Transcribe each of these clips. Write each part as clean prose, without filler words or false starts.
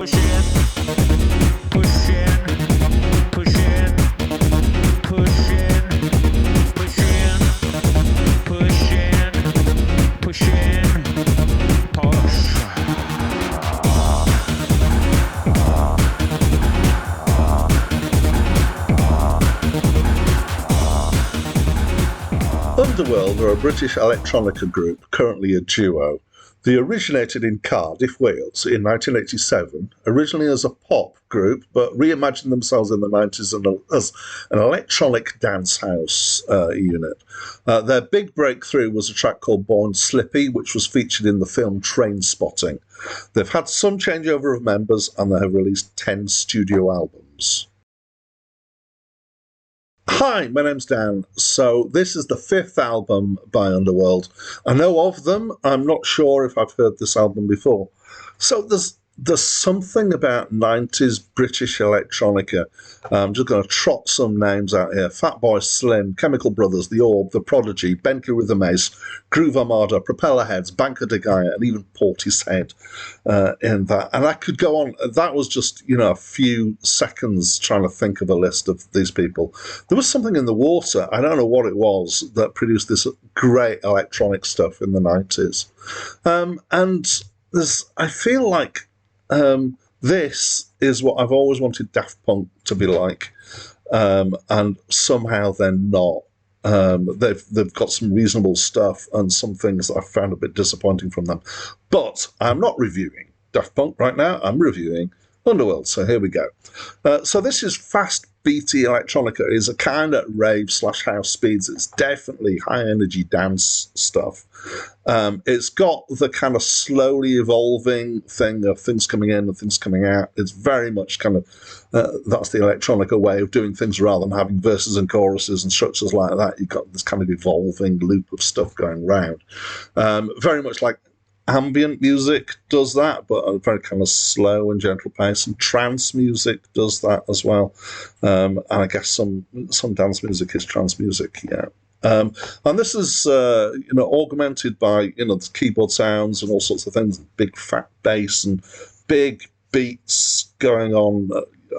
push in, push in, push in, push in, push in, push in, push in, push. Underworld are a British electronica group, currently a duo. They originated in Cardiff, Wales in 1987, originally as a pop group, but reimagined themselves in the 90s as an electronic dance house unit. Their big breakthrough was a track called Born Slippy, which was featured in the film Trainspotting. They've had some changeover of members, and they have released 10 studio albums. Hi, my name's Dan. So this is the 5th album by Underworld. I know of them. I'm not sure if I've heard this album before. So there's something about 90s British electronica. I'm just going to trot some names out here. Fatboy Slim, Chemical Brothers, The Orb, The Prodigy, Bentley with the Mace, Groove Armada, Propeller Heads, Banco de Gaia, and even Portishead in that. And I could go on. That was just, a few seconds trying to think of a list of these people. There was something in the water, I don't know what it was, that produced this great electronic stuff in the 90s. I feel like this is what I've always wanted Daft Punk to be like, and somehow they're not. They've got some reasonable stuff and some things that I found a bit disappointing from them. But I'm not reviewing Daft Punk right now. I'm reviewing Underworld. So here we go. So this is fast, beaty electronica. It's a kind of rave/house speeds. It's definitely high energy dance stuff. It's got the kind of slowly evolving thing of things coming in and things coming out. It's very much kind of that's the electronica way of doing things rather than having verses and choruses and structures like that. You've got this kind of evolving loop of stuff going round. Very much like ambient music does that, but a very kind of slow and gentle pace, and trance music does that as well. And I guess some dance music is trance music, yeah. And this is, augmented by, the keyboard sounds and all sorts of things, big fat bass and big beats going on,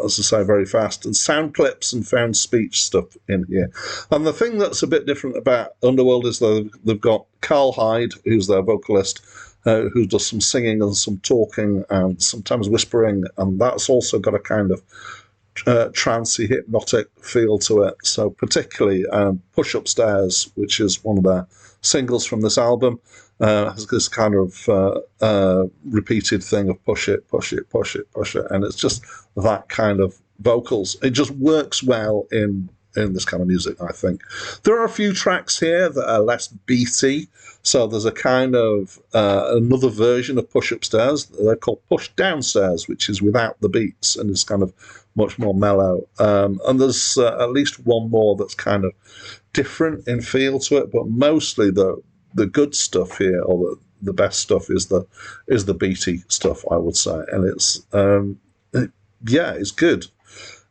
as I say, very fast, and sound clips and found speech stuff in here. And the thing that's a bit different about Underworld is they've got Carl Hyde, who's their vocalist, who does some singing and some talking and sometimes whispering, and that's also got a kind of trancey, hypnotic feel to it. So particularly Push Upstairs, which is one of their singles from this album, has this kind of repeated thing of push it, push it, push it, push it, and it's just that kind of vocals. It just works well in this kind of music, I think. There are a few tracks here that are less beaty. So there's a kind of another version of Push Upstairs. They're called Push Downstairs, which is without the beats and is kind of much more mellow. And there's at least one more that's kind of different in feel to it, but mostly the good stuff here, or the best stuff, is the beaty stuff, I would say. And it's it's good.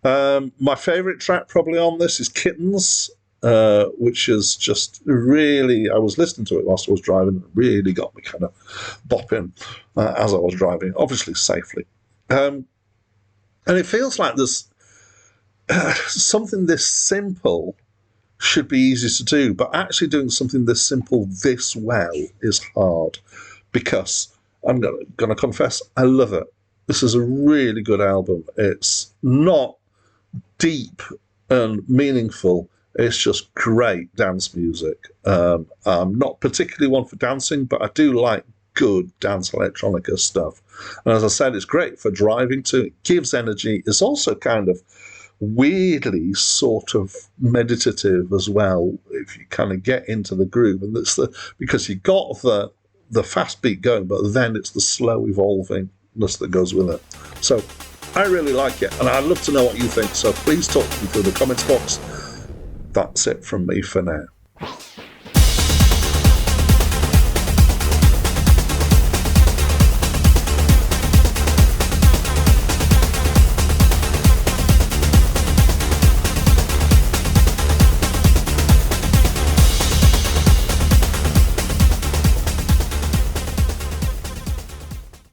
My favourite track probably on this is Kittens, which is just really, I was listening to it whilst I was driving, and it really got me kind of bopping as I was driving, obviously safely. And it feels like there's something this simple should be easy to do, but actually doing something this simple this well is hard, because I'm going to confess, I love it. This is a really good album. It's not deep and meaningful. It's just great dance music. I'm not particularly one for dancing, but I do like good dance electronica stuff. And as I said, it's great for driving to. It gives energy. It's also kind of weirdly sort of meditative as well, if you kind of get into the groove. And that's because you got the fast beat going, but then it's the slow evolvingness that goes with it. So I really like it, and I'd love to know what you think. So please talk to me through the comments box. That's it from me for now.